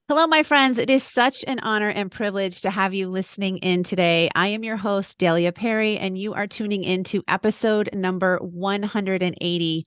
Hello, my friends. It is such an honor and privilege to have you listening in today. I am your host, Dahlia Perry, and you are tuning in to episode number 180.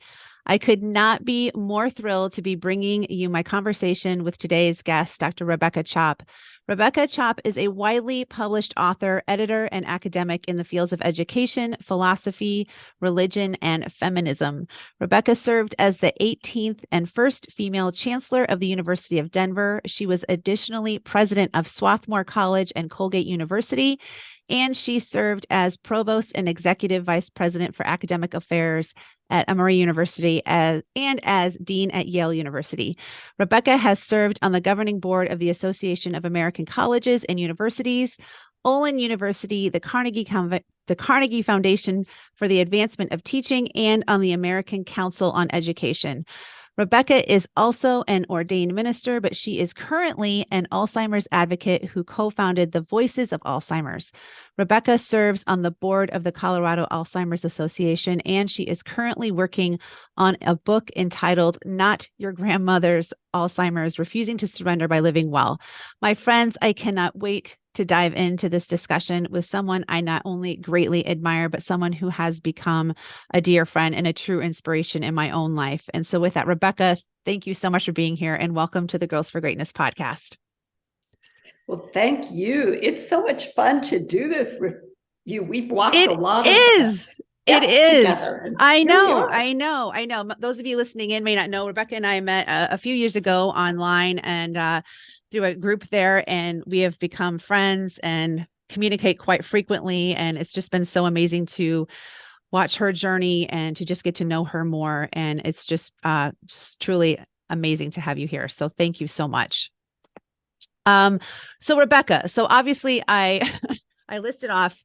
I could not be more thrilled to be bringing you my conversation with today's guest, Dr. Rebecca Chopp. Rebecca Chopp is a widely published author, editor, and academic in the fields of education, philosophy, religion, and feminism. Rebecca served as the 18th and first female chancellor of the University of Denver. She was additionally president of Swarthmore College and Colgate University, and she served as provost and executive vice president for academic affairs at Emory University and as dean at Yale University. Rebecca has served on the governing board of the Association of American Colleges and Universities, Olin University, the Carnegie Foundation for the Advancement of Teaching, and on the American Council on Education. Rebecca is also an ordained minister, but she is currently an Alzheimer's advocate who co-founded the Voices of Alzheimer's. Rebecca serves on the board of the Colorado Alzheimer's Association, and she is currently working on a book entitled Not Your Grandmother's Alzheimer's, Refusing to Surrender by Living Well. My friends, I cannot wait to dive into this discussion with someone I not only greatly admire, but someone who has become a dear friend and a true inspiration in my own life. And so with that, Rebecca, thank you so much for being here and welcome to the Girls for Greatness podcast. Well, thank you. It's so much fun to do this with you. We've walked a lot of It is. Together. I know. Those of you listening in may not know, Rebecca and I met a few years ago online and through a group there, and we have become friends and communicate quite frequently. And it's just been so amazing to watch her journey and to just get to know her more. And it's just truly amazing to have you here. So thank you so much. So Rebecca, so obviously I listed off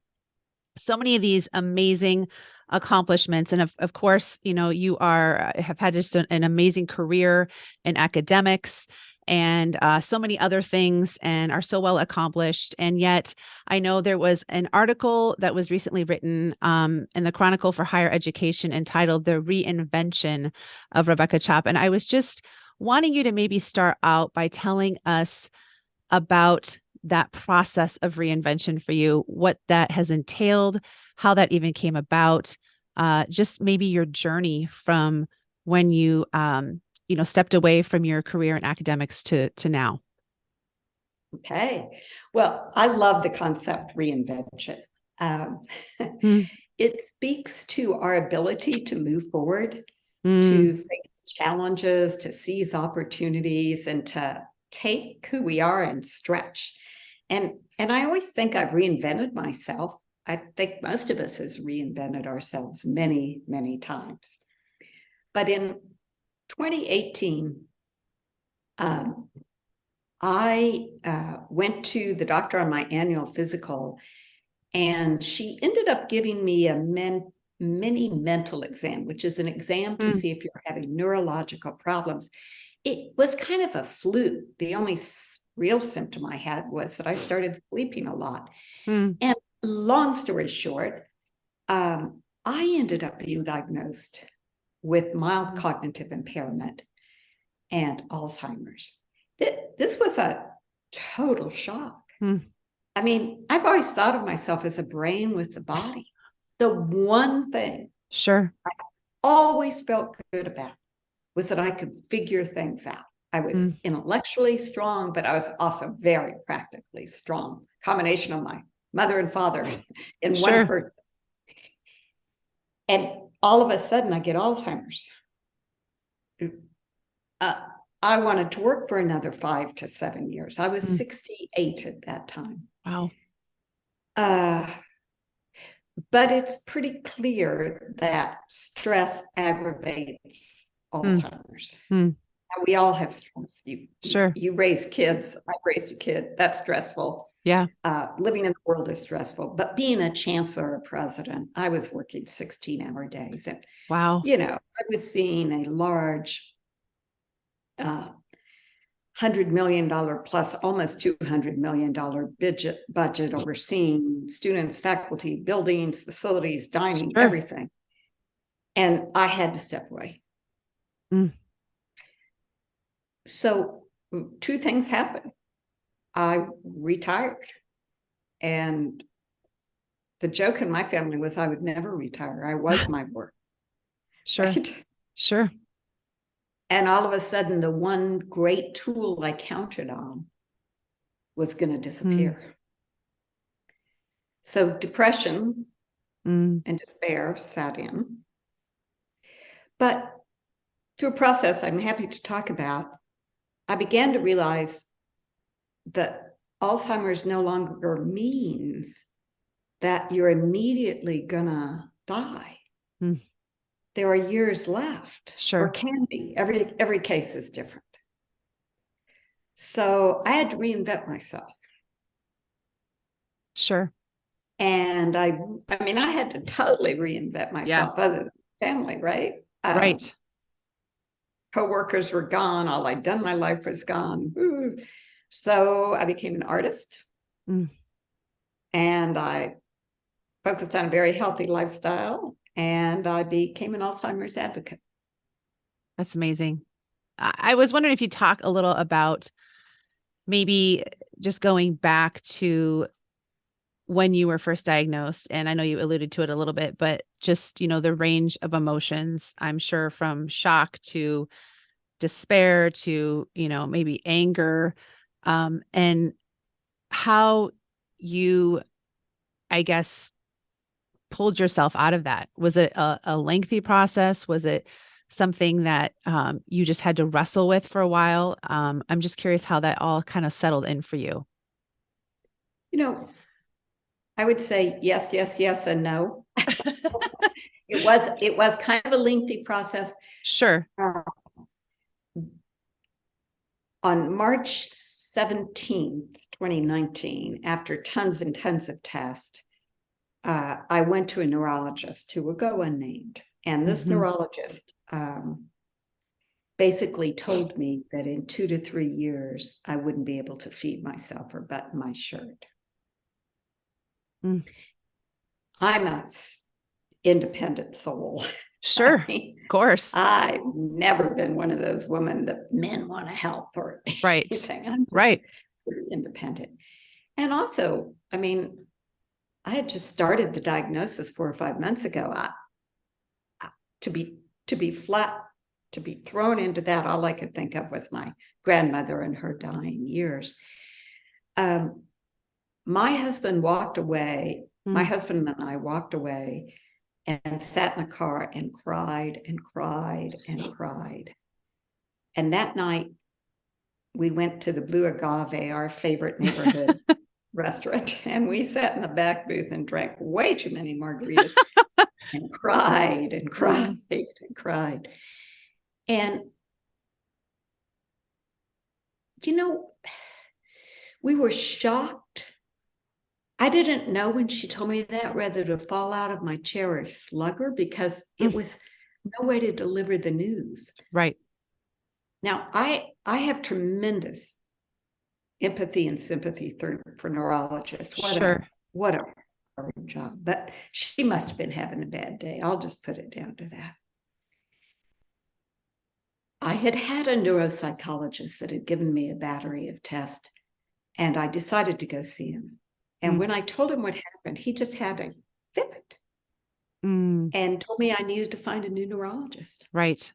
so many of these amazing accomplishments. And of course, you know, you have had just an amazing career in academics and so many other things and are so well accomplished. And yet I know there was an article that was recently written in the Chronicle for Higher Education entitled The Reinvention of Rebecca Chopp. And I was just wanting you to maybe start out by telling us about that process of reinvention for you, what that has entailed, how that even came about, just maybe your journey from when you, stepped away from your career in academics to now. Okay. Well, I love the concept reinvention. It speaks to our ability to move forward, to face challenges, to seize opportunities, and to take who we are and stretch. And I always think I've reinvented myself. I think most of us has reinvented ourselves many, many times. But in 2018, I went to the doctor on my annual physical, and she ended up giving me a mini mental exam, which is an exam to see if you're having neurological problems. It was kind of a fluke. The only real symptom I had was that I started sleeping a lot. And long story short, I ended up being diagnosed with mild cognitive impairment and Alzheimer's. This was a total shock. I mean, I've always thought of myself as a brain with the body. The one thing I always felt good about was that I could figure things out. I was intellectually strong, but I was also very practically strong. Combination of my mother and father in one person. And all of a sudden I get Alzheimer's. I wanted to work for another 5 to 7 years. I was 68 at that time. Wow. But it's pretty clear that stress aggravates Alzheimer's. We all have stress. You raise kids. I raised a kid. That's stressful. Yeah. Living in the world is stressful. But being a chancellor or president, I was working 16-hour days. And, wow. You know, I was seeing a large $100 million plus almost $200 million budget overseeing students, faculty, buildings, facilities, dining, everything. And I had to step away. So two things happened. I retired, and the joke in my family was I would never retire. I was my work. Sure. Right? Sure. And all of a sudden, the one great tool I counted on was going to disappear. So depression and despair sat in. But through a process I'm happy to talk about, I began to realize that Alzheimer's no longer means that you're immediately gonna die. There are years left, or can be. Every case is different. So I had to reinvent myself. Sure. And I mean, I had to totally reinvent myself, other than family, right? Right. Co-workers were gone. All I'd done my life was gone. Ooh. So I became an artist, and I focused on a very healthy lifestyle, and I became an Alzheimer's advocate. That's amazing. I was wondering if you talk a little about maybe just going back to when you were first diagnosed. And I know you alluded to it a little bit, but just, the range of emotions, I'm sure, from shock to despair to, maybe anger, and how you, I guess, pulled yourself out of that. Was it a lengthy process? Was it something that you just had to wrestle with for a while? I'm just curious how that all kind of settled in for you. I would say yes, yes, yes, and no. It was kind of a lengthy process. Sure. On March 17th, 2019, after tons and tons of tests, I went to a neurologist who will go unnamed. And this neurologist basically told me that in 2 to 3 years, I wouldn't be able to feed myself or button my shirt. I'm a independent soul. Sure. Of course. I've never been one of those women that men want to help or anything. I'm right. Pretty independent. And also, I mean, I had just started the diagnosis 4 or 5 months ago. To be thrown into that, all I could think of was my grandmother in her dying years. My husband walked away. My husband and I walked away and sat in a car and cried and cried and cried. And that night, we went to the Blue Agave, our favorite neighborhood restaurant, and we sat in the back booth and drank way too many margaritas and cried and cried and cried. And, we were shocked. I didn't know when she told me that whether to fall out of my chair or slug her, because it was no way to deliver the news. Right. Now, I have tremendous empathy and sympathy for neurologists. What a hard job. But she must have been having a bad day. I'll just put it down to that. I had a neuropsychologist that had given me a battery of tests, and I decided to go see him. And when I told him what happened, he just had a fit and told me I needed to find a new neurologist. Right.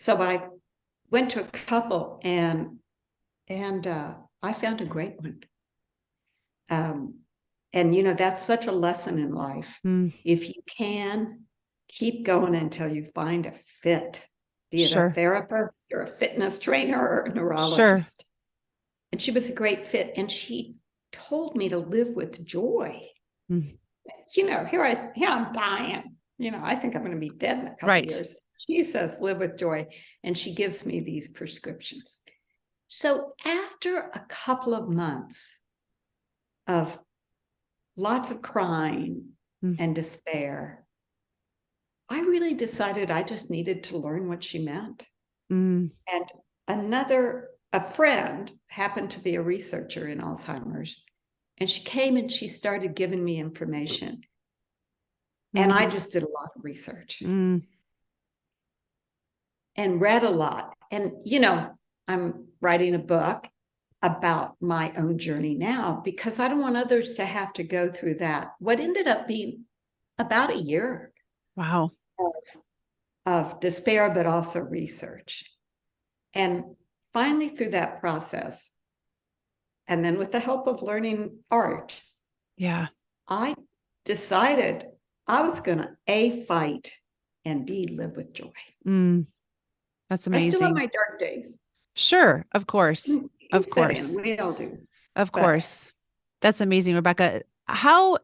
So I went to a couple, and I found a great one. And that's such a lesson in life. If you can, keep going until you find a fit, be it a therapist or a fitness trainer or a neurologist. And she was a great fit, and she told me to live with joy. Here I'm dying. I think I'm going to be dead in a couple of years. She says, live with joy. And she gives me these prescriptions. So after a couple of months of lots of crying and despair, I really decided I just needed to learn what she meant. And a friend happened to be a researcher in Alzheimer's, and she came and she started giving me information. And I just did a lot of research and read a lot. And, I'm writing a book about my own journey now, because I don't want others to have to go through that. What ended up being about a year Wow. of despair, but also research. And finally, through that process, and then with the help of learning art, Yeah. I decided I was going to A, fight, and B, live with joy. That's I still have amazing. my dark days. Sure. Of course. Of Set in, course. we all do. Of But course. That's amazing, Rebecca. How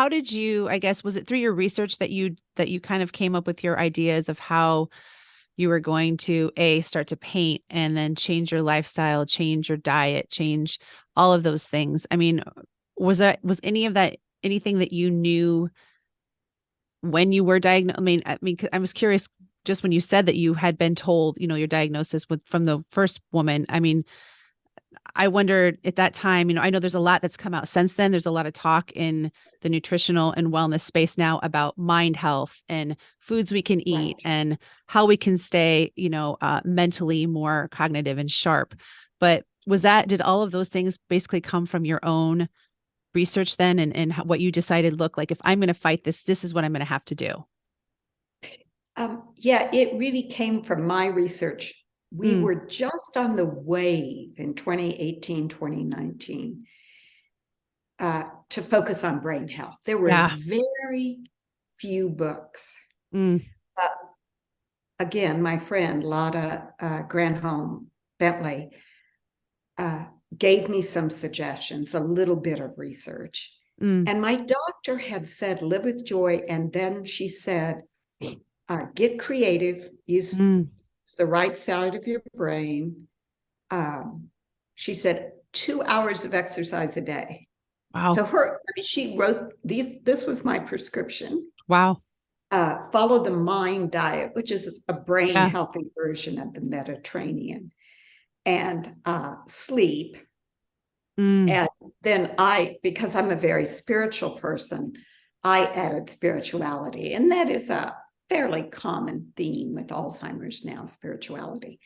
did you, I guess, was it through your research that you kind of came up with your ideas of how you were going to start to paint and then change your lifestyle, change your diet, change all of those things? I mean, was any of that anything that you knew when you were diagnosed? I was curious just when you said that you had been told, your diagnosis from the first woman. I mean, I wondered at that time, I know there's a lot that's come out since then. There's a lot of talk in the nutritional and wellness space now about mind health and foods we can eat and how we can stay, mentally more cognitive and sharp. But did all of those things basically come from your own research then and what you decided, look, like if I'm going to fight this is what I'm going to have to do? Yeah, it really came from my research. We were just on the wave in 2018, 2019 to focus on brain health. There were very few books. Again, my friend Lotta Granholm Bentley gave me some suggestions, a little bit of research. And my doctor had said, live with joy. And then she said, get creative, use the right side of your brain. She said 2 hours of exercise a day. Wow. So she wrote this was my prescription. Wow. Follow the MIND diet, which is a brain healthy version of the Mediterranean, and sleep. And then because I'm a very spiritual person, I added spirituality. And that is a fairly common theme with Alzheimer's now, spirituality.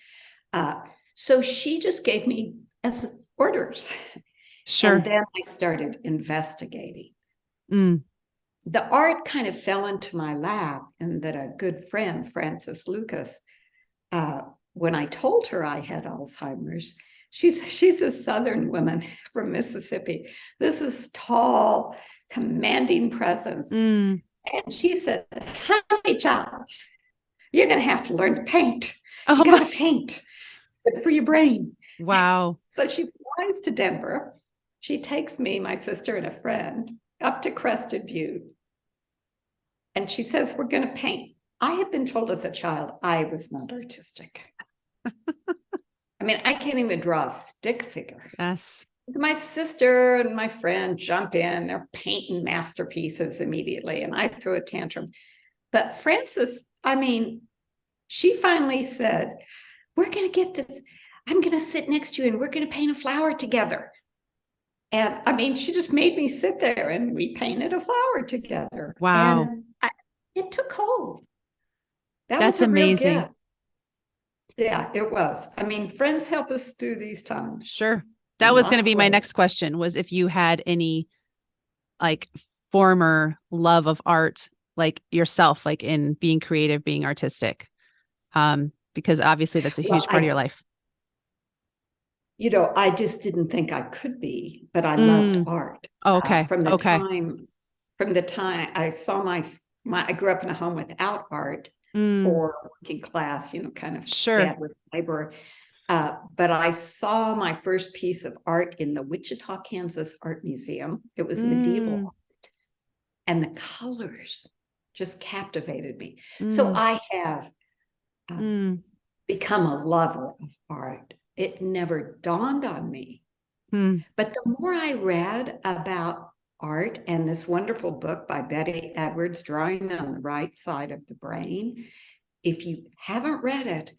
So she just gave me as orders. Sure. And then I started investigating. The art kind of fell into my lap, and that a good friend, Frances Lucas, when I told her I had Alzheimer's, she's a Southern woman from Mississippi. This is tall, commanding presence. And she said, honey, child, you're going to have to learn to paint. You got to paint. It's good for your brain. Wow. So she flies to Denver. She takes me, my sister, and a friend up to Crested Butte. And she says, we're going to paint. I had been told as a child I was not artistic. I mean, I can't even draw a stick figure. Yes. My sister and my friend jump in. They're painting masterpieces immediately, and I throw a tantrum. But Frances, she finally said, we're going to get this. I'm going to sit next to you, and we're going to paint a flower together. And she just made me sit there, and we painted a flower together. Wow. And it took hold. That's amazing. Real gift. Yeah, it was. Friends help us through these times. Sure. That was going to be my next question, was if you had any former love of art, like yourself, like in being creative, being artistic. Because obviously that's a huge part of your life. I just didn't think I could be, but I loved art. Oh, okay. From the time I saw I grew up in a home without art or working class, kind of dad with labor. But I saw my first piece of art in the Wichita, Kansas Art Museum. It was medieval art, and the colors just captivated me. So I have become a lover of art. It never dawned on me. But the more I read about art and this wonderful book by Betty Edwards, Drawing on the Right Side of the Brain, if you haven't read it,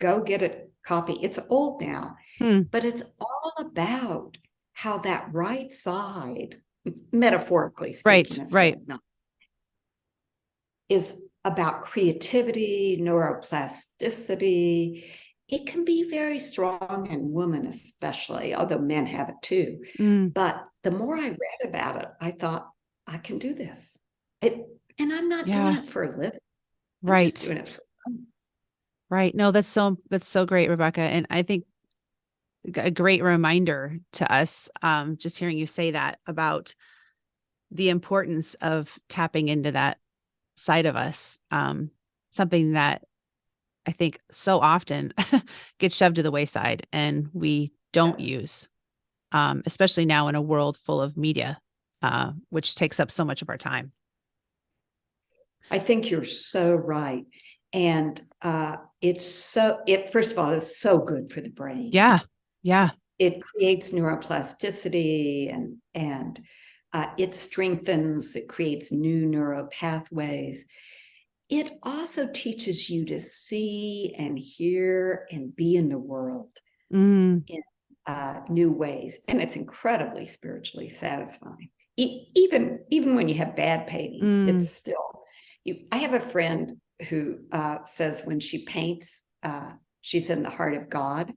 go get a copy. It's old now, but it's all about how that right side, metaphorically speaking, is about creativity, neuroplasticity, it can be very strong in women, especially, although men have it too. Mm, But the more I read about it, I thought, I can do this. And I'm not doing yeah, it for a living. I'm just right. doing it for fun. Right. No, that's so great, Rebecca. And I think a great reminder to us, just hearing you say that about the importance of tapping into that side of us, something that I think so often gets shoved to the wayside and we don't Yes. use, especially now in a world full of media, which takes up so much of our time. I think you're so right. And it first of all, is so good for the brain. Yeah. Yeah. It creates neuroplasticity and it strengthens, it creates new neural pathways. It also teaches you to see and hear and be in the world Mm, in new ways. And it's incredibly spiritually satisfying. Even when you have bad paintings, mm, it's still, I have a friend who says when she paints, she's in the heart of God.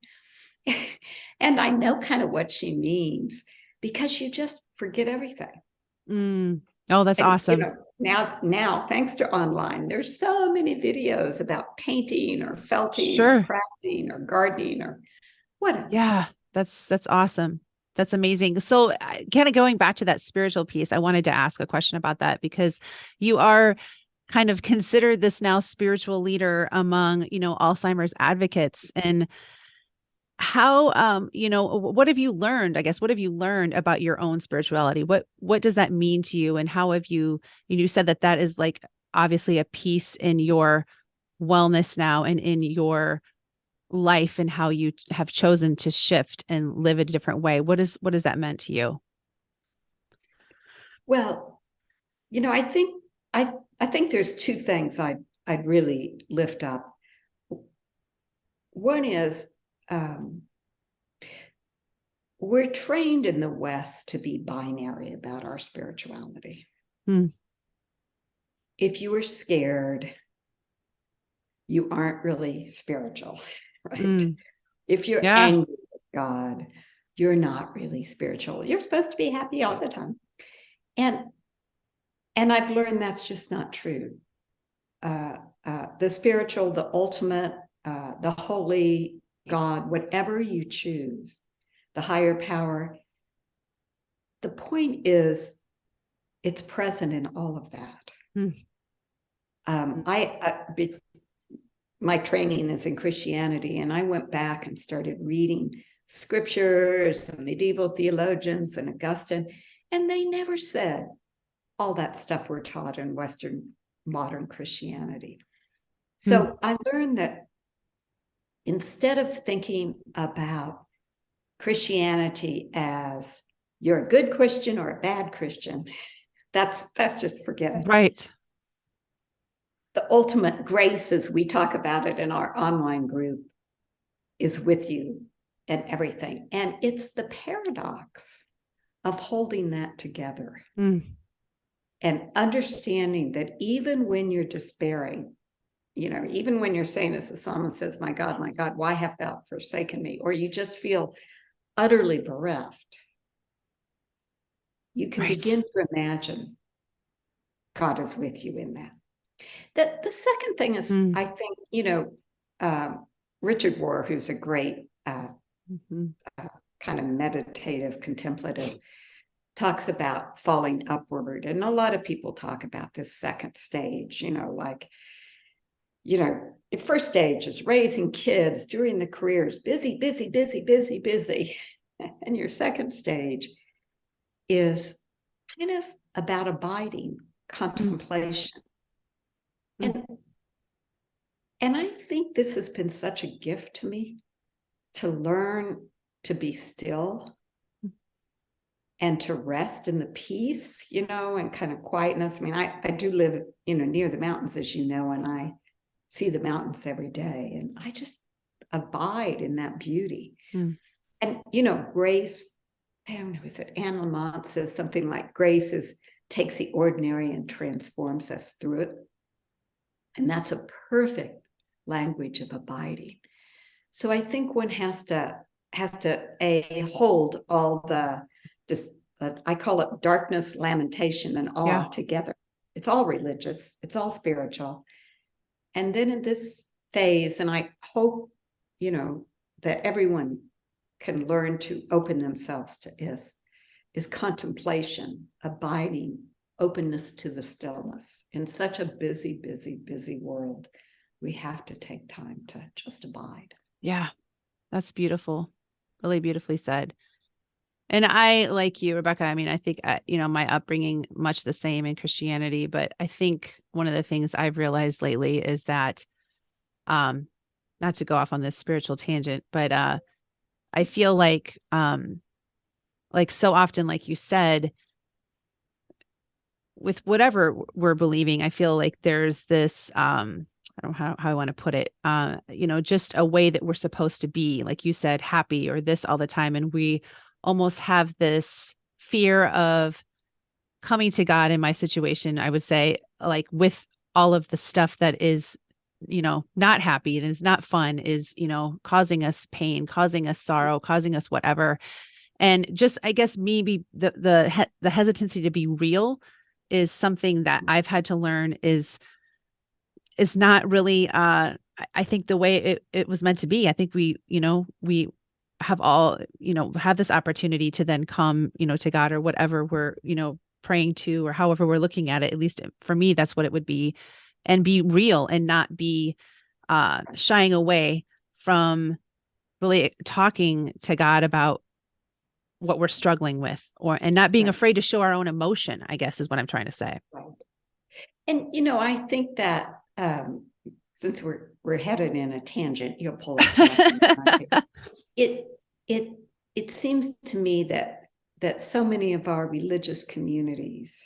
And I know kind of what she means because you just forget everything. mm. Oh, that's And awesome. now thanks to online, there's so many videos about painting or felting or Sure. crafting or gardening or whatever. Yeah, that's awesome. That's amazing. So, kind of going back to that spiritual piece, I wanted to ask a question about that because you are kind of considered this now spiritual leader among, Alzheimer's advocates. And how, what have you learned? I guess what have you learned about your own spirituality? What does that mean to you? And how have you said that is like obviously a piece in your wellness now and in your life and how you have chosen to shift and live a different way. What has that meant to you? Well, I think I think there's two things I'd really lift up. One is we're trained in the West to be binary about our spirituality. Hmm. If you are scared, you aren't really spiritual, right? Mm. If you're Yeah. angry with God, you're not really spiritual. You're supposed to be happy all the time. And I've learned that's just not true. The spiritual, the ultimate, the holy God, whatever you choose, the higher power, the point is it's present in all of that. Hmm. My training is in Christianity, and I went back and started reading scriptures, the medieval theologians, and Augustine, and they never said all that stuff we're taught in Western modern Christianity. Hmm. So I learned that instead of thinking about Christianity as you're a good Christian or a bad Christian, that's just forget it. Right. The ultimate grace, as we talk about it in our online group, is with you and everything. And it's the paradox of holding that together Hmm. and understanding that even when you're despairing, even when you're saying, as the psalmist says, my God, why have thou forsaken me? Or you just feel utterly bereft, you can Right. begin to imagine God is with you in that. The second thing is, Hmm. I think, Richard Rohr, who's a great Hmm. kind of meditative, contemplative, talks about falling upward. And a lot of people talk about this second stage, the first stage is raising kids during the careers, busy, busy, busy, busy, busy. And your second stage is kind of about abiding, Hmm. contemplation. Hmm. And and I think this has been such a gift to me to learn to be still and to rest in the peace, and kind of quietness. I mean, I do live, near the mountains, as you know, and I see the mountains every day, and I just abide in that beauty. Hmm. And, grace, I don't know, is it Anne Lamott says something like grace takes the ordinary and transforms us through it. And that's a perfect language of abiding. So I think one has to hold all the just I call it darkness, lamentation, and awe together. It's all religious, it's all spiritual. And then in this phase, and I hope, that everyone can learn to open themselves to is contemplation, abiding, openness to the stillness. In such a busy, busy, busy world, we have to take time to just abide. Yeah, that's beautiful. Really beautifully said. And I, like you, Rebecca, I mean, I think, my upbringing, much the same in Christianity, but I think one of the things I've realized lately is that, not to go off on this spiritual tangent, but I feel like so often, like you said, with whatever we're believing, I feel like there's this, I don't know how I want to put it, just a way that we're supposed to be, like you said, happy or this all the time. And we almost have this fear of coming to God in my situation, I would say, like with all of the stuff that is, not happy, and is not fun, is, causing us pain, causing us sorrow, causing us whatever. And just, I guess, maybe the hesitancy to be real is something that I've had to learn is not really, I think the way it was meant to be. I think we have all, have this opportunity to then come, to God or whatever we're, praying to, or however we're looking at it. At least for me, that's what it would be, and be real and not be shying away from really talking to God about what we're struggling with, and not being afraid to show our own emotion, I guess is what I'm trying to say. Right. And I think that since we're headed in a tangent, you'll pull us back. It seems to me that so many of our religious communities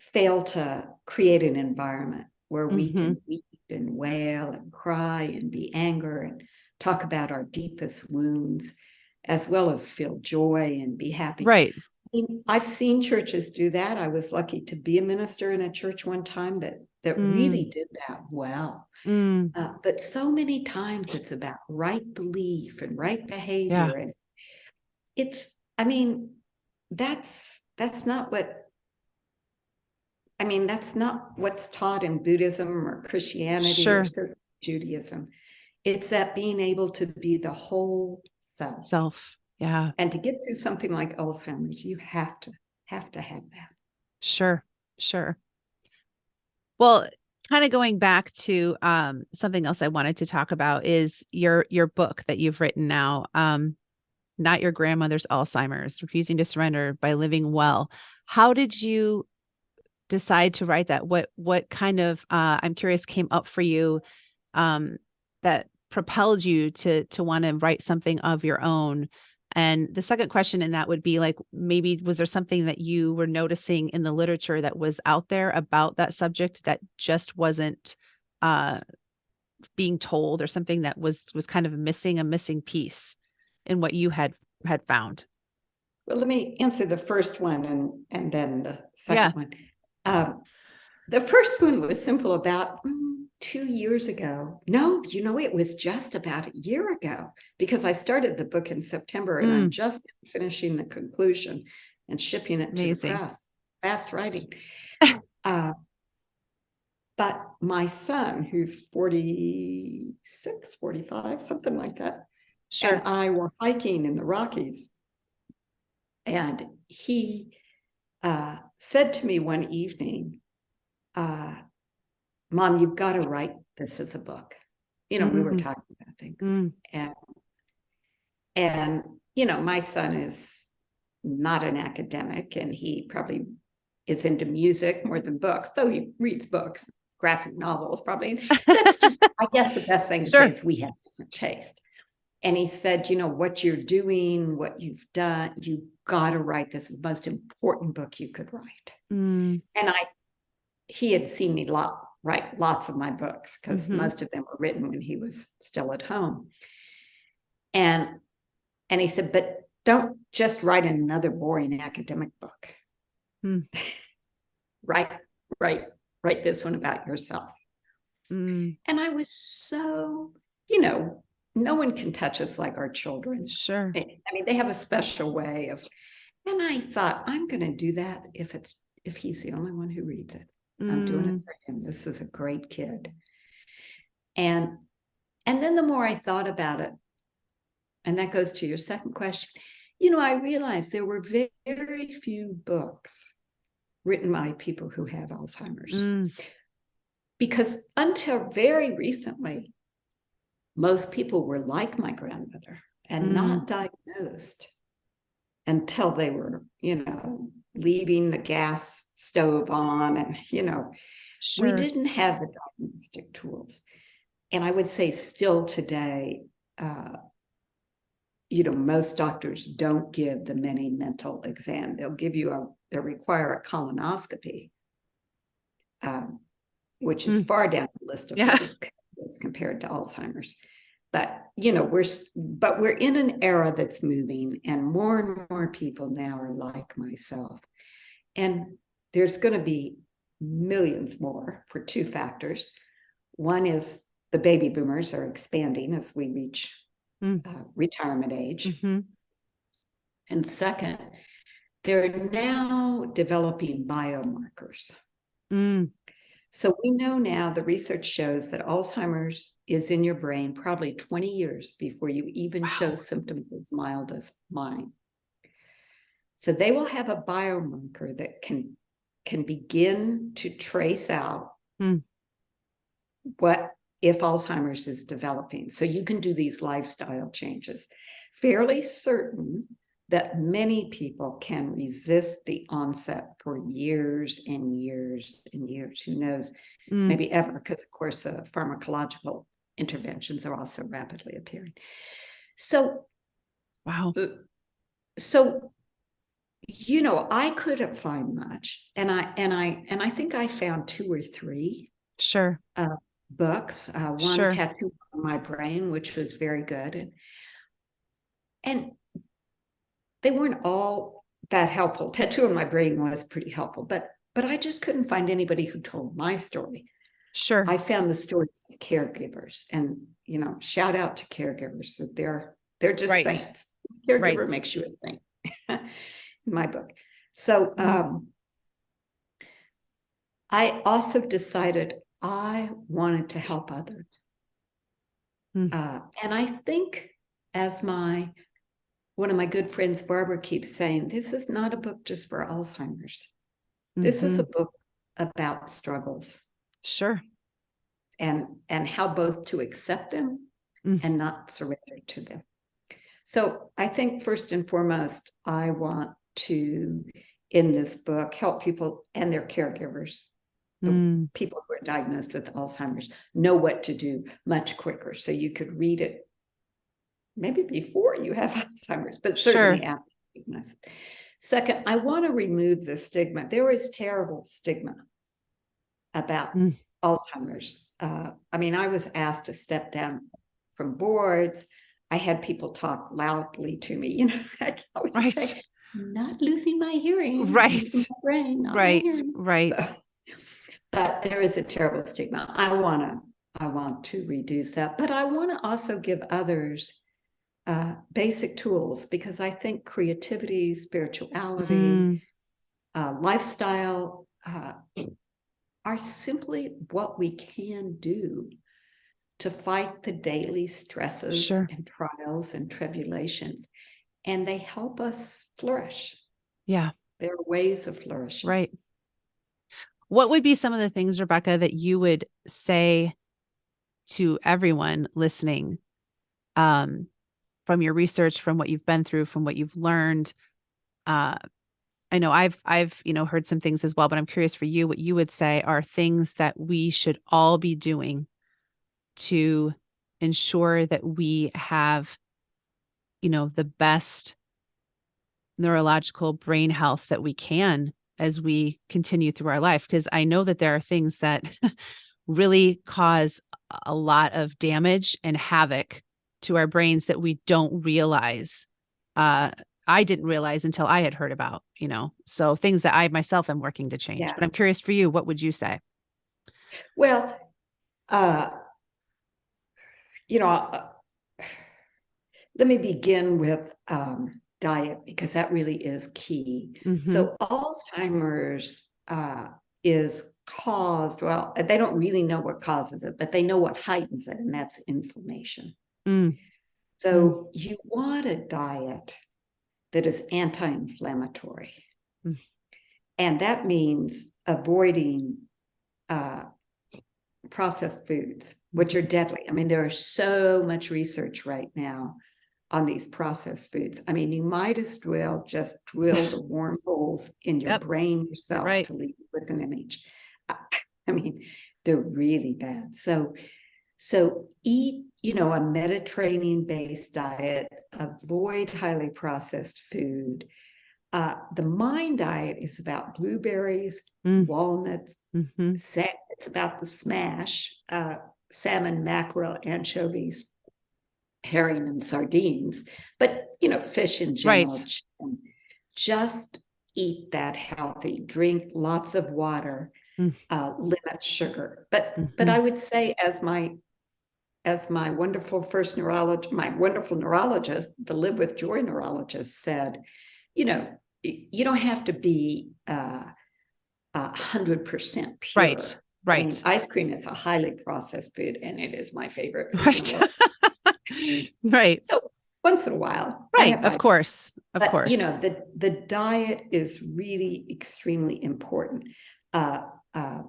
fail to create an environment where we can weep and wail and cry and be angry and talk about our deepest wounds, as well as feel joy and be happy. Right. I've seen churches do that. I was lucky to be a minister in a church one time that really did that well. But so many times it's about right belief and right behavior. And that's not what's taught in Buddhism or Christianity or certain Judaism. It's that being able to be the whole self. Yeah. And to get through something like Alzheimer's, you have to have that. Sure. Well, kind of going back to something else I wanted to talk about is your book that you've written now, Not Your Grandmother's Alzheimer's, Refusing to Surrender by Living Well. How did you decide to write that? What kind of, I'm curious, came up for you that propelled you to want to write something of your own? And the second question in that would be, like, maybe was there something that you were noticing in the literature that was out there about that subject that just wasn't being told, or something that was kind of a missing piece in what you had found? Well, let me answer the first one and then the second one. The first one was simple. About 2 years ago. No, it was just about a year ago, because I started the book in September and I'm just finishing the conclusion and shipping it to the press. Fast writing. But my son, who's 46, 45, something like that, and I were hiking in the Rockies. And he said to me one evening, Mom, you've got to write this as a book. We were talking about things. And my son is not an academic, and he probably is into music more than books, though he reads books, graphic novels, probably. That's just, I guess the best thing to say is we have different taste. And he said, what you're doing, what you've done, you got to write this. Is the most important book you could write. And he had seen me write lots of my books, because most of them were written when he was still at home. And he said, but don't just write another boring academic book. Write this one about yourself. And I was so you know, no one can touch us like our children. Sure. I mean, they have a special way of, and I thought, I'm going to do that if he's the only one who reads it. I'm doing it for him. This is a great kid. And then the more I thought about it, and that goes to your second question, I realized there were very few books written by people who have Alzheimer's. Because until very recently, most people were like my grandmother and not diagnosed until they were, leaving the gas stove on. And, we Sure. didn't have the diagnostic tools. And I would say still today, most doctors don't give the mini mental exam. They'll require a colonoscopy, which is far down the list of as compared to Alzheimer's. But we're in an era that's moving, and more people now are like myself. And there's going to be millions more for two factors. One is the baby boomers are expanding as we reach retirement age. And second, they're now developing biomarkers. So we know now, the research shows that Alzheimer's is in your brain probably 20 years before you even show symptoms as mild as mine. So they will have a biomarker that can begin to trace out what if Alzheimer's is developing. So you can do these lifestyle changes. Fairly certain that many people can resist the onset for years and years and years. Who knows, maybe ever, because of course pharmacological interventions are also rapidly appearing. So, wow. So, I couldn't find much, and I think I found 2 or 3. Sure. Books. One Tattoo on My Brain, which was very good, and they weren't all that helpful. Tattoo on My Brain was pretty helpful, but I just couldn't find anybody who told my story. Sure. I found the stories of caregivers, and shout out to caregivers, that they're just saints. Caregiver makes you a saint in my book. So I also decided I wanted to help others. And I think, as one of my good friends, Barbara, keeps saying, this is not a book just for Alzheimer's. This is a book about struggles. Sure. And how both to accept them and not surrender to them. So I think first and foremost, I want to, in this book, help people and their caregivers, the people who are diagnosed with Alzheimer's, know what to do much quicker. So you could read it maybe before you have Alzheimer's, but certainly after. Second, I want to remove the stigma. There is terrible stigma about Alzheimer's. I mean, I was asked to step down from boards. I had people talk loudly to me. I always say, I'm not losing my hearing. Right. I'm losing my brain, not my hearing. So, but there is a terrible stigma. I want to reduce that, but I want to also give others basic tools, because I think creativity, spirituality, lifestyle are simply what we can do to fight the daily stresses and trials and tribulations. And they help us flourish. Yeah. There are ways of flourishing. Right. What would be some of the things, Rebecca, that you would say to everyone listening, from your research, from what you've been through, from what you've learned? I know I've heard some things as well, but I'm curious for you, what you would say are things that we should all be doing to ensure that we have, the best neurological brain health that we can as we continue through our life. Because I know that there are things that really cause a lot of damage and havoc to our brains that we don't realize. I didn't realize until I had heard about, so things that I myself am working to change. But I'm curious for you, what would you say? Well, you know, let me begin with diet, because that really is key. Mm-hmm. So Alzheimer's is caused, well, they don't really know what causes it, but they know what heightens it, and that's inflammation. Mm. So you want a diet that is anti-inflammatory. Mm. And that means avoiding processed foods, which are deadly. I mean, there is so much research right now on these processed foods. I mean, you might as well just drill the wormholes in your Yep. brain yourself Right. to leave with an image. I mean, they're really bad. So eat, a Mediterranean-based diet, avoid highly processed food. The Mind diet is about blueberries, walnuts, it's about the smash, salmon, mackerel, anchovies, herring, and sardines, but, fish in general. Right. Chicken. Just eat that healthy, drink lots of water, limit sugar. But I would say, as my wonderful my wonderful neurologist, the Live with Joy neurologist, said, you don't have to be 100% pure. Right. I mean, Right. ice cream is a highly processed food, and it is my favorite food in the Right. world. Right. So once in a while, I Right. have Of course. Of but course. the diet is really extremely important. Uh, uh,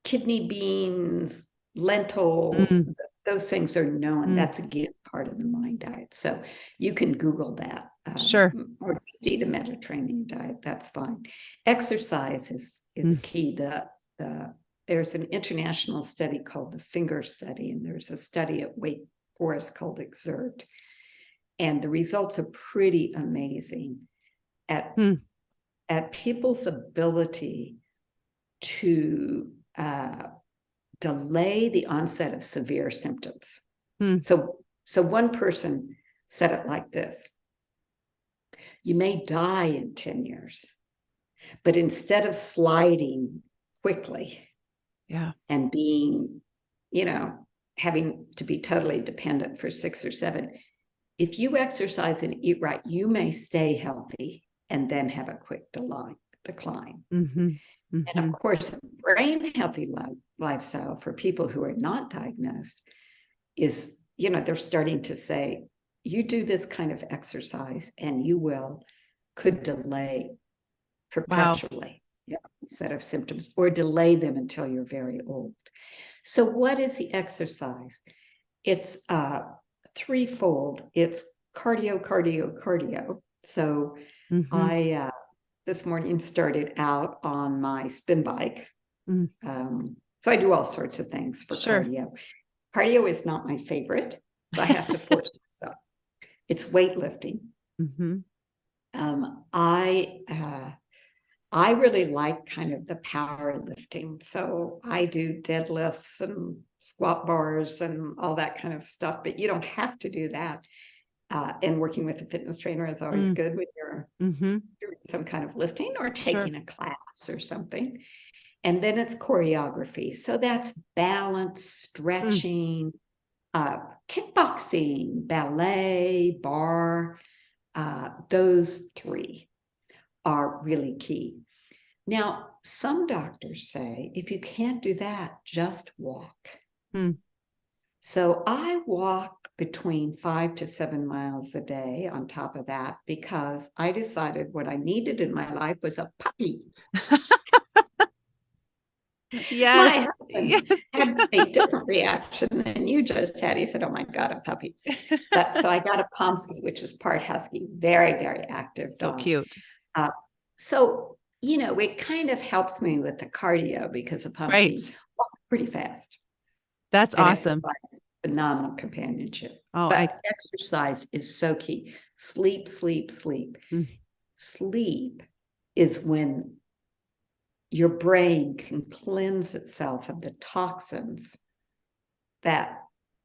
Kidney beans, lentils, those things are known. That's again part of the Mind diet. So you can Google that. Sure. Or just eat a Mediterranean diet. That's fine. Exercise is key. There's an international study called the Finger Study, and there's a study at Wake Forest called Exert. And the results are pretty amazing at people's ability to delay the onset of severe symptoms. So one person said it like this: you may die in 10 years, but instead of sliding quickly and being, having to be totally dependent for 6 or 7, if you exercise and eat right, you may stay healthy and then have a quick decline. And of course, a brain healthy lifestyle for people who are not diagnosed is, they're starting to say, you do this kind of exercise and you could delay perpetually set of symptoms, or delay them until you're very old. So what is the exercise? It's threefold. It's cardio. So I this morning started out on my spin bike. So I do all sorts of things for cardio. Cardio is not my favorite, so I have to force myself. It's weightlifting. I really like kind of the powerlifting. So I do deadlifts and squat bars and all that kind of stuff, but you don't have to do that. And working with a fitness trainer is always good when you're doing some kind of lifting or taking a class or something. And then it's choreography. So that's balance, stretching, kickboxing, ballet, bar. Those 3 are really key. Now, some doctors say, if you can't do that, just walk. So I walk between 5 to 7 miles a day on top of that, because I decided what I needed in my life was a puppy. Yes. My husband had a different reaction than you just had. He said, oh my God, a puppy. But so I got a Pomsky, which is part husky, very, very active So dog. cute. So, it kind of helps me with the cardio, because a Pomsky walks pretty fast. That's and awesome. It provides phenomenal companionship. Oh, but exercise is so key. Sleep. Sleep is when your brain can cleanse itself of the toxins that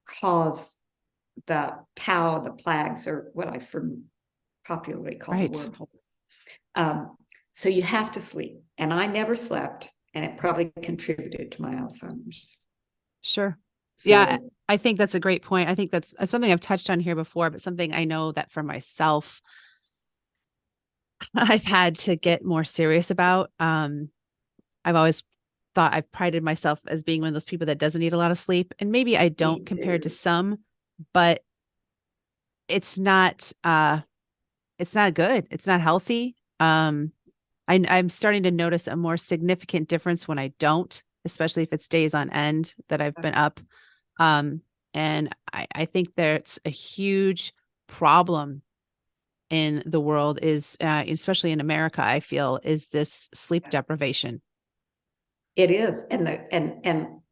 cause the tau, the plagues, or what I popularly call the wormholes. So you have to sleep. And I never slept, and it probably contributed to my Alzheimer's. Sure. Yeah, So I think that's a great point. I think that's something I've touched on here before, but something I know that for myself, I've had to get more serious about. I've always thought I've prided myself as being one of those people that doesn't need a lot of sleep. And maybe I me don't compared to too. some, but it's not it's not good. It's not healthy. I'm starting to notice a more significant difference when I don't, especially if it's days on end that I've been up. Um, and I think there's a huge problem in the world is, especially in America, I feel, is this sleep deprivation. It is. And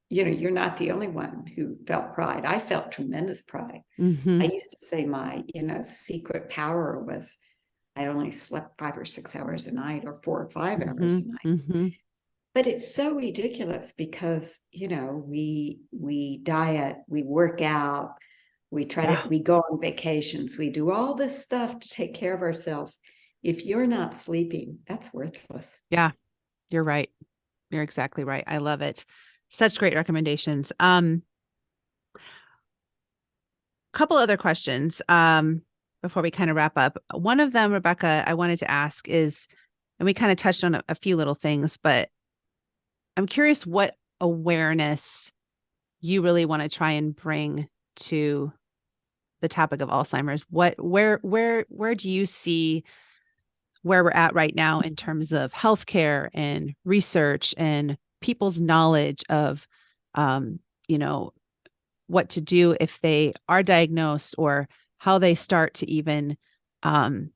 you know, you're not the only one who felt pride. I felt tremendous pride. I Mm-hmm. used to say my, you know, secret power was I only slept 5 or 6 hours a night or 4 or 5 hours Mm-hmm. a night. Mm-hmm. But it's so ridiculous because, you know, we diet, we work out, Yeah. we go on vacations, we do all this stuff to take care of ourselves. If you're not sleeping, that's worthless. Yeah. You're right. You're exactly right. I love it. Such great recommendations. Couple other questions before we kind of wrap up. One of them, Rebecca, I wanted to ask is, and we kind of touched on a few little things, but I'm curious what awareness you really want to try and bring to the topic of Alzheimer's. Where do you see where we're at right now in terms of healthcare and research and people's knowledge of, um, you know, what to do if they are diagnosed or how they start to even, um,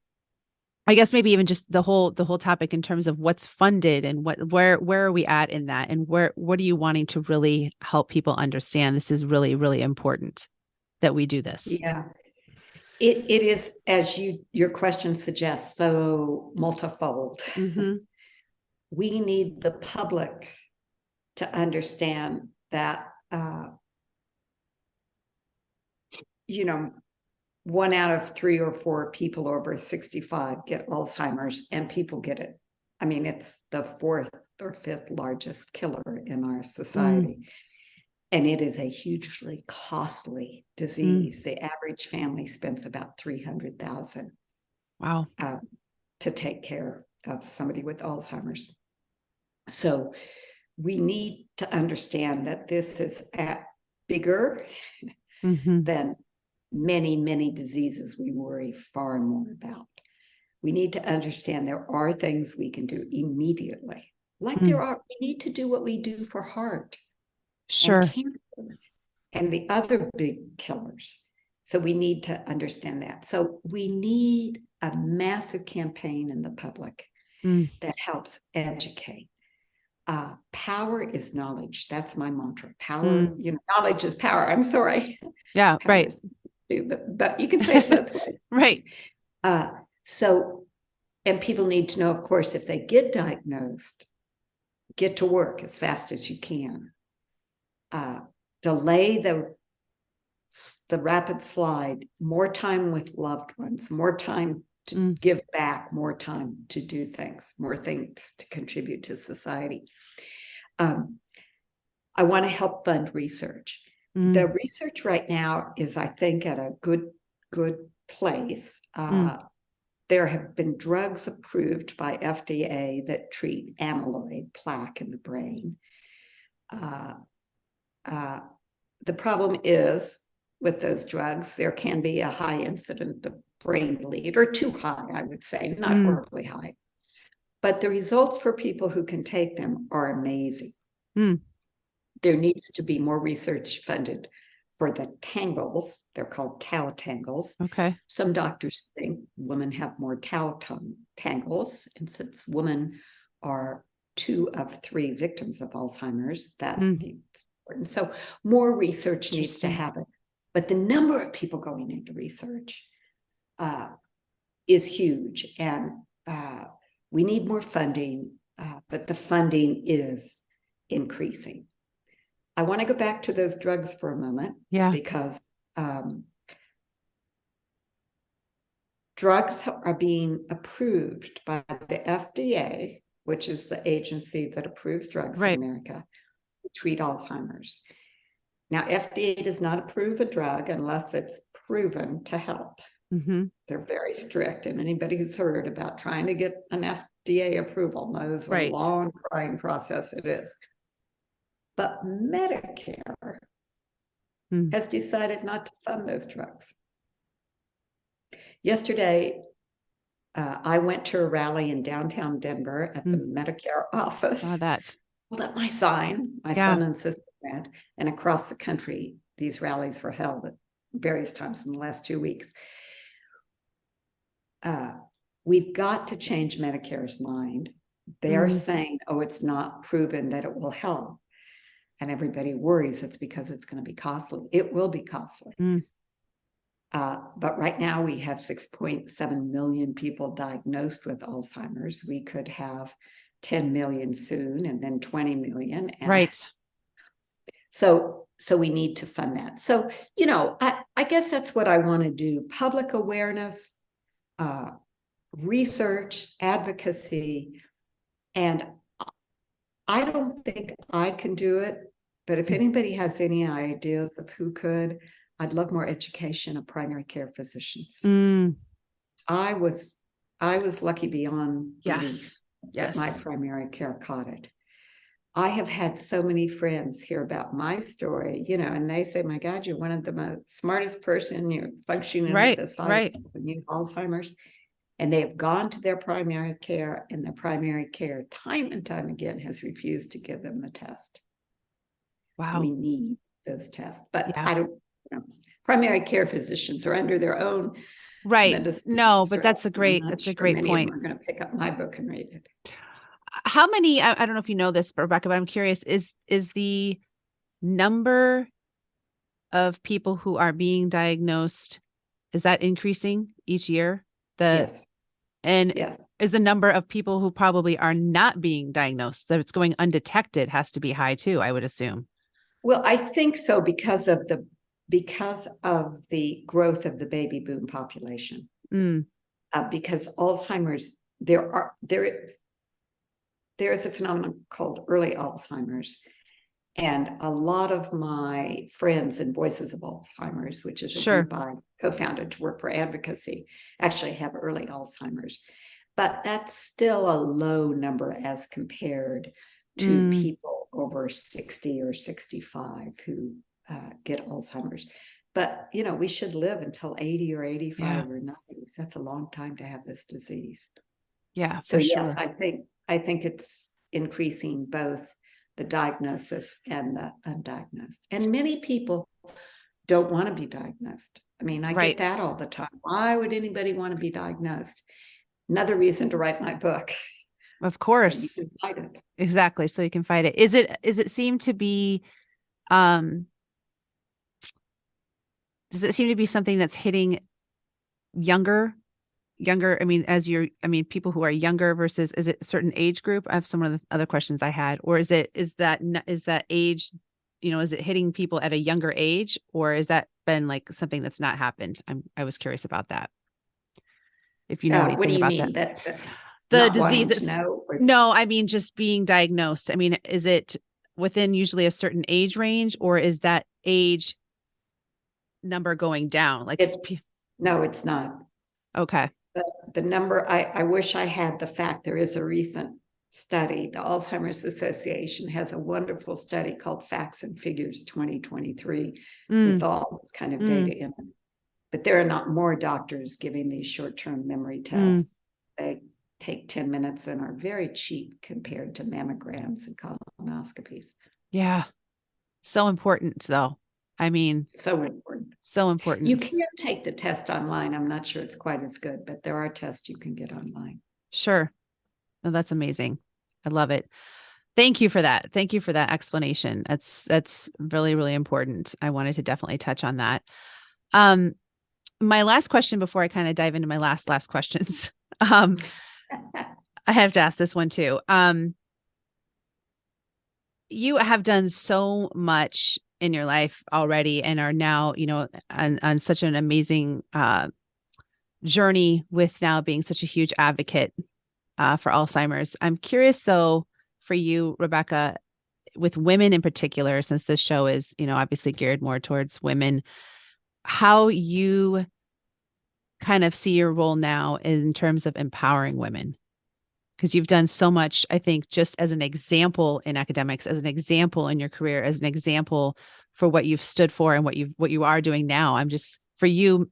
I guess maybe even just the whole topic in terms of what's funded and where are we at in that, and what are you wanting to really help people understand? This is really, really important that we do this. Yeah. It is, as your question suggests, so multifold. Mm-hmm. We need the public to understand that you know, 1 out of 3 or 4 people over 65 get Alzheimer's, and people get it. I mean, it's the 4th or 5th largest killer in our Mm, society. And it is a hugely costly mm, disease. The average family spends about 300,000 wow. to take care of somebody with Alzheimer's. So we need to understand that this is bigger Mm-hmm. than many diseases we worry far more about. We need to understand there are things we can do immediately. Like Mm, we need to do what we do for heart and sure. cancer and the other big killers. So we need to understand that. So we need a massive campaign in the public Mm, that helps educate. Power is knowledge. That's my mantra. Power, mm. you know, knowledge is power. I'm sorry. Yeah, Power right. is, but you can say it both ways. Right. Uh, so, and people need to know, of course, if they get diagnosed, get to work as fast as you can. Delay the rapid slide, more time with loved ones, more time to Mm, give back, more time to do things, more things to contribute to society. I want to help fund research. mm, The research right now is, I think, at a good place. mm, There have been drugs approved by FDA that treat amyloid plaque in the brain. Uh, uh, the problem is with those drugs, there can be a high incident of brain bleed, or too high, I would say, not mm, horribly high. But the results for people who can take them are amazing. mm. There needs to be more research funded for the tangles. They're called tau tangles. Okay. Some doctors think women have more tau tangles, and since women are 2 of 3 victims of Alzheimer's, that Mm, is important. So more research needs to interesting. happen. But the number of people going into research is huge, and we need more funding, but the funding is increasing. I want to go back to those drugs for a moment Yeah. because drugs are being approved by the FDA, which is the agency that approves drugs in Right. America, to treat Alzheimer's. Now, FDA does not approve a drug unless it's proven to help. Mm-hmm. They're very strict, and anybody who's heard about trying to get an FDA approval knows what a long, trying process it is. But Medicare has decided not to fund those drugs. Yesterday, I went to a rally in downtown Denver at the Medicare office. Saw that. Hold up my sign. My son and sister went, and across the country, these rallies were held at various times in the last 2 weeks. We've got to change Medicare's mind. They're saying, oh, it's not proven that it will help. And everybody worries it's because it's going to be costly. It will be costly. But right now we have 6.7 million people diagnosed with Alzheimer's. We could have 10 million soon, and then 20 million. And so we need to fund that. So, I guess that's what I want to do. Public awareness, research, advocacy. And I don't think I can do it, but if anybody has any ideas of who could, I'd love more education of primary care physicians. I was lucky beyond belief that my primary care caught it. I have had so many friends hear about my story, and they say, my God, you're one of the most smartest person, you're functioning at this high level, you have Alzheimer's. And they have gone to their primary care, and their primary care time and time again has refused to give them the test. Wow. We need those tests, but I don't, primary care physicians are under their own No, but that's a great point. I'm going to pick up my book and read it. How many, I don't know if you know this, Rebecca, but I'm curious, is the number of people who are being diagnosed, is that increasing each year? Yes. And is the number of people who probably are not being diagnosed, that it's going undetected, has to be high too, I would assume. Well, I think so, because of the growth of the baby boom population. Because Alzheimer's, there is a phenomenon called early Alzheimer's. And a lot of my friends in Voices of Alzheimer's, which is a group I co-founded to work for advocacy, actually have early Alzheimer's. But that's still a low number as compared to people over 60 or 65 who get Alzheimer's. But, we should live until 80 or 85 or 90. That's a long time to have this disease. Yeah, so yes, I think it's increasing both the diagnosis and the undiagnosed. And many people don't want to be diagnosed. I mean, I get that all the time. Why would anybody want to be diagnosed? Another reason to write my book. Of course. So you can fight it. Exactly. So you can fight it. Is it seem to be, does it seem to be something that's hitting younger, I mean, people who are younger versus, is it a certain age group? I have some of the other questions I had, or is that age, is it hitting people at a younger age, or has that been like something that's not happened? I was curious about that. If you know anything what do you about mean? that. The disease. No, I mean, just being diagnosed. I mean, is it within usually a certain age range, or is that age number going down? No, it's not. Okay. The number, I wish I had the fact. There is a recent study. The Alzheimer's Association has a wonderful study called Facts and Figures 2023 with all this kind of data in it. But there are not more doctors giving these short-term memory tests. They take 10 minutes and are very cheap compared to mammograms and colonoscopies. Yeah. So important, though. I mean, so important. So important. You can take the test online. I'm not sure it's quite as good, but there are tests you can get online. Sure. Oh, that's amazing. I love it. Thank you for that. Thank you for that explanation. That's really, really important. I wanted to definitely touch on that. My last question before I kind of dive into my last questions. I have to ask this one too. You have done so much in your life already and are now, on such an amazing journey with now being such a huge advocate for Alzheimer's. I'm curious though, for you, Rebecca, with women in particular, since this show is, obviously geared more towards women, how you kind of see your role now in terms of empowering women. Because you've done so much, I think, just as an example in academics, as an example in your career, as an example for what you've stood for and what you are doing now. I'm just, for you,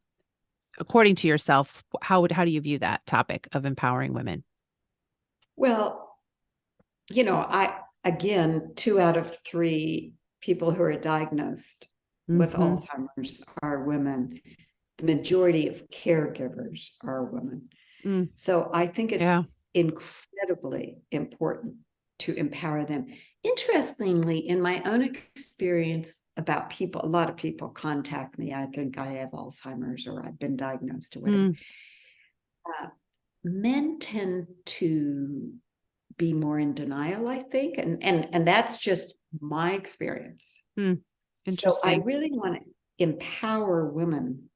according to yourself, how do you view that topic of empowering women? Well, again, 2 out of 3 people who are diagnosed with Alzheimer's are women. The majority of caregivers are women. So I think it's incredibly important to empower them. Interestingly, in my own experience about people, a lot of people contact me. I think I have Alzheimer's or I've been diagnosed or whatever. Men tend to be more in denial, I think. And that's just my experience. Interesting. So I really want to empower women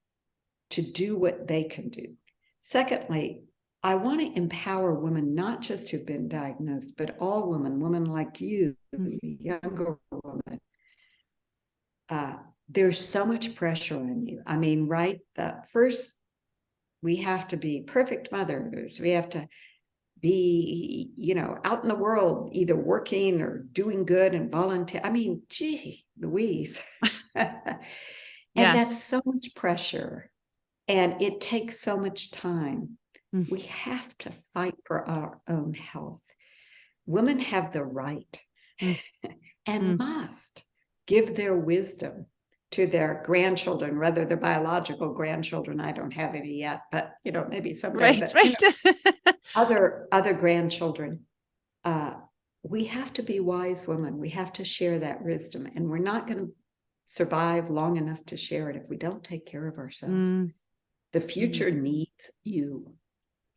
to do what they can do. Secondly, I want to empower women, not just who've been diagnosed, but all women like you, younger women. There's so much pressure on you. I mean, right? First, we have to be perfect mothers. We have to be, out in the world, either working or doing good and volunteer. I mean, gee, Louise. And that's so much pressure. And it takes so much time. We have to fight for our own health. Women have the right and must give their wisdom to their grandchildren, whether they're biological grandchildren. I don't have any yet, but maybe someday. Other grandchildren. We have to be wise women. We have to share that wisdom, and we're not going to survive long enough to share it if we don't take care of ourselves. The future needs you.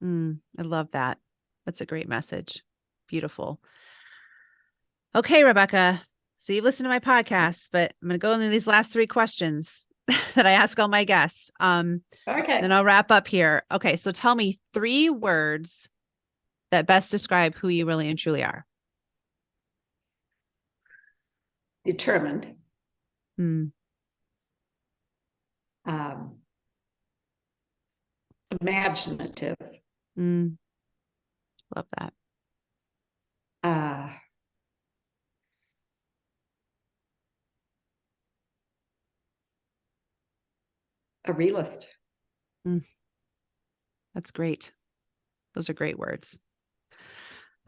I love that. That's a great message. Beautiful. Okay, Rebecca. So you've listened to my podcast, but I'm going to go into these last 3 questions that I ask all my guests. Okay. Then I'll wrap up here. Okay. So tell me 3 words that best describe who you really and truly are. Determined. Imaginative. Love that. A realist. That's great. Those are great words.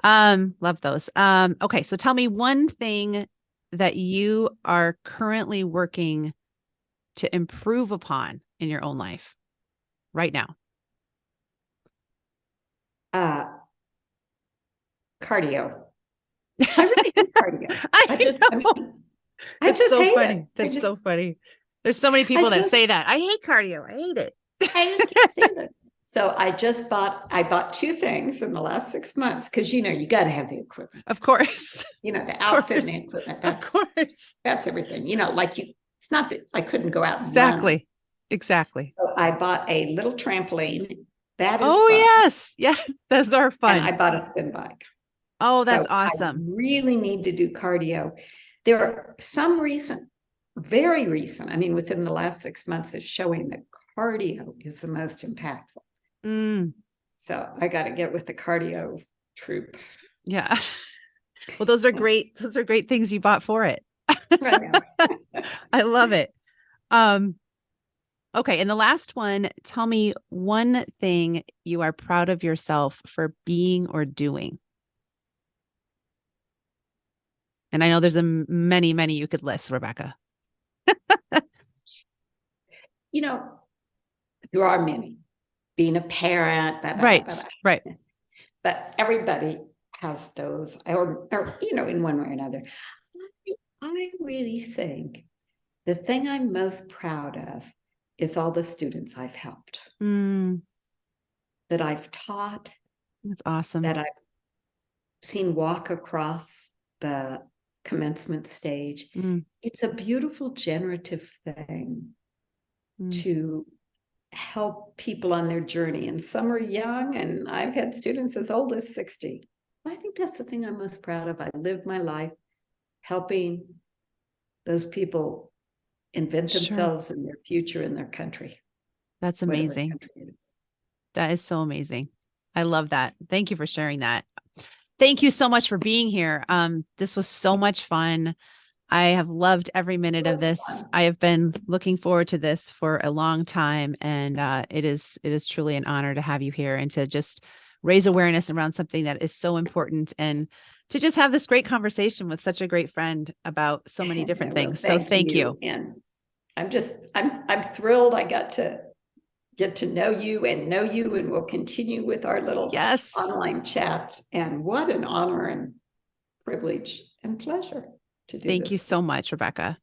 Love those. Okay. So tell me one thing that you are currently working to improve upon in your own life right now. Cardio. I really hate cardio. I just so hate funny. It. That's so funny. There's so many people that say that. I hate cardio. I hate it. I just can't stand it. So I bought 2 things in the last 6 months because, you got to have the equipment. Of course. The outfit and the equipment. That's everything. It's not that I couldn't go out and run. Exactly. So I bought a little trampoline. That is fun. Yes. Those are fun. And I bought a spin bike. Oh, that's awesome. I really need to do cardio. There are some very recent, I mean, within the last 6 months, is showing that cardio is the most impactful. So I got to get with the cardio troop. Yeah. Well, those are great. Those are great things you bought for it. I love it. Okay. And the last one, tell me one thing you are proud of yourself for being or doing. And I know there's many you could list, Rebecca. There are many. Being a parent. Right. But everybody has those, or in one way or another. I really think the thing I'm most proud of is all the students I've helped. That I've taught. That's awesome. That I've seen walk across the commencement stage. It's a beautiful generative thing to help people on their journey. And some are young, and I've had students as old as 60. I think that's the thing I'm most proud of. I lived my life helping those people invent Sure. themselves and their future in their country. That's whatever amazing. country it is. That is so amazing. I love that. Thank you for sharing that. Thank you so much for being here. This was so much fun. I have loved every minute of this. Fun. I have been looking forward to this for a long time, and it is truly an honor to have you here and to just raise awareness around something that is so important, and to just have this great conversation with such a great friend about so many different things. So thank you. And I'm thrilled I got to get to know you, and we'll continue with our little online chats. And what an honor and privilege and pleasure to do this. Thank you so much, Rebecca.